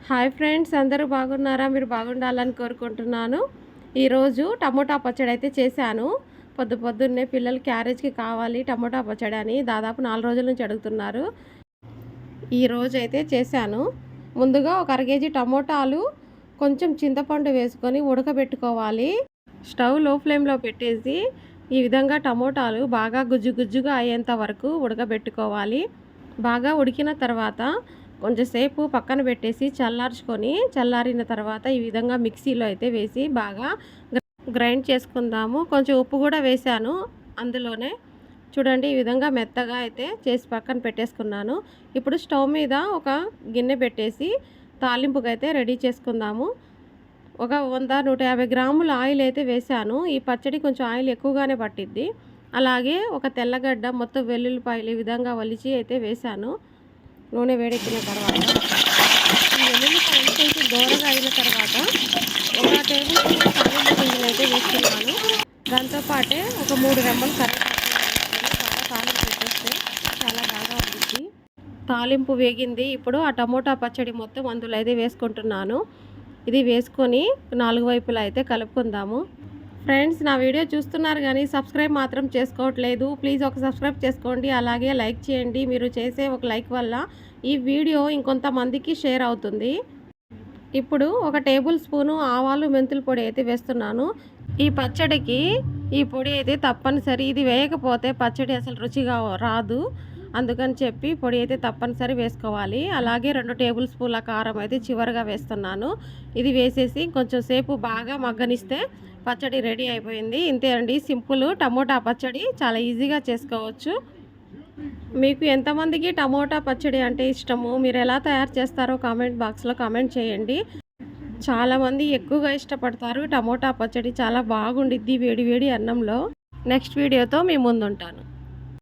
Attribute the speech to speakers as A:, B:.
A: Hi friends, అందరూ బాగున్నారా? మీరు బాగుండాలని కోరుకుంటున్నాను. ఈరోజు టమోటా పచ్చడి అయితే చేశాను. పొద్దున్నే పిల్లలు క్యారేజ్కి కావాలి టమోటా పచ్చడి అని దాదాపు 4 రోజుల నుంచి అడుగుతున్నారు. ఈరోజు అయితే చేశాను. ముందుగా ఒక అర కేజీ టమోటాలు కొంచెం చింతపండు వేసుకొని ఉడకబెట్టుకోవాలి. స్టవ్ లో ఫ్లేమ్లో పెట్టేసి ఈ విధంగా టమోటాలు బాగా గుజ్జుగా అయ్యేంత వరకు ఉడకబెట్టుకోవాలి. బాగా ఉడికిన తర్వాత కొంచెంసేపు పక్కన పెట్టేసి చల్లారిన తర్వాత ఈ విధంగా మిక్సీలో అయితే వేసి బాగా గ్రైండ్ చేసుకుందాము. కొంచెం ఉప్పు కూడా వేసాను అందులోనే. చూడండి, ఈ విధంగా మెత్తగా అయితే చేసి పక్కన పెట్టేసుకున్నాను. ఇప్పుడు స్టవ్ మీద ఒక గిన్నె పెట్టేసి తాలింపుకి అయితే రెడీ చేసుకుందాము. ఒక 100-150 గ్రాముల ఆయిల్ అయితే వేసాను. ఈ పచ్చడి కొంచెం ఆయిల్ ఎక్కువగానే పట్టిద్ది. అలాగే ఒక తెల్లగడ్డ, మొత్తం వెల్లుల్లిపాయలు ఈ విధంగా ఒలిచి అయితే వేసాను. నూనె వేడెక్కిన తర్వాత ఈ వెల్లుల్లిపాయలు కొంచెం దూరగా అయిన తర్వాత ఒక టేబుల్ స్పూన్ తాలింపు గింజలు అయితే వేస్తున్నాను. దాంతోపాటే ఒక 3 రెమ్మలు కరివేపాకు బాగా తాలింపు పెట్టేస్తే చాలా బాగా ఉంటుంది. తాలింపు వేగింది. ఇప్పుడు ఆ టమోటా పచ్చడి మొత్తం అందులో అయితే వేసుకుంటున్నాను. ఇది వేసుకొని 4 వైపులా అయితే కలుపుకుందాము. ఫ్రెండ్స్, నా వీడియో చూస్తున్నారు కానీ సబ్స్క్రైబ్ మాత్రం చేసుకోవట్లేదు. ప్లీజ్ ఒక సబ్స్క్రైబ్ చేసుకోండి, అలాగే లైక్ చేయండి. మీరు చేసే ఒక లైక్ వల్ల ఈ వీడియో ఇంకొంతమందికి షేర్ అవుతుంది. ఇప్పుడు ఒక టేబుల్ స్పూను ఆవాలు మెంతుల పొడి అయితే వేస్తున్నాను. ఈ పచ్చడికి ఈ పొడి అయితే తప్పనిసరి. ఇది వేయకపోతే పచ్చడి అసలు రుచిగా రాదు. అందుకని చెప్పి పొడి అయితే తప్పనిసరి వేసుకోవాలి. అలాగే 2 టేబుల్ స్పూన్ల కారం అయితే చివరిగా వేస్తున్నాను. ఇది వేసేసి కొంచెం సేపు బాగా మగ్గనిస్తే పచ్చడి రెడీ అయిపోయింది. ఇంతే అండి, సింపుల్ టమోటా పచ్చడి. చాలా ఈజీగా చేసుకోవచ్చు. మీకు ఎంతమందికి టమోటా పచ్చడి అంటే ఇష్టము, మీరు ఎలా తయారు చేస్తారో కామెంట్ బాక్స్లో కామెంట్ చేయండి. చాలామంది ఎక్కువగా ఇష్టపడతారు టమోటా పచ్చడి. చాలా బాగుండిద్ది వేడి వేడి అన్నంలో. నెక్స్ట్ వీడియోతో మీ ముందుంటాను.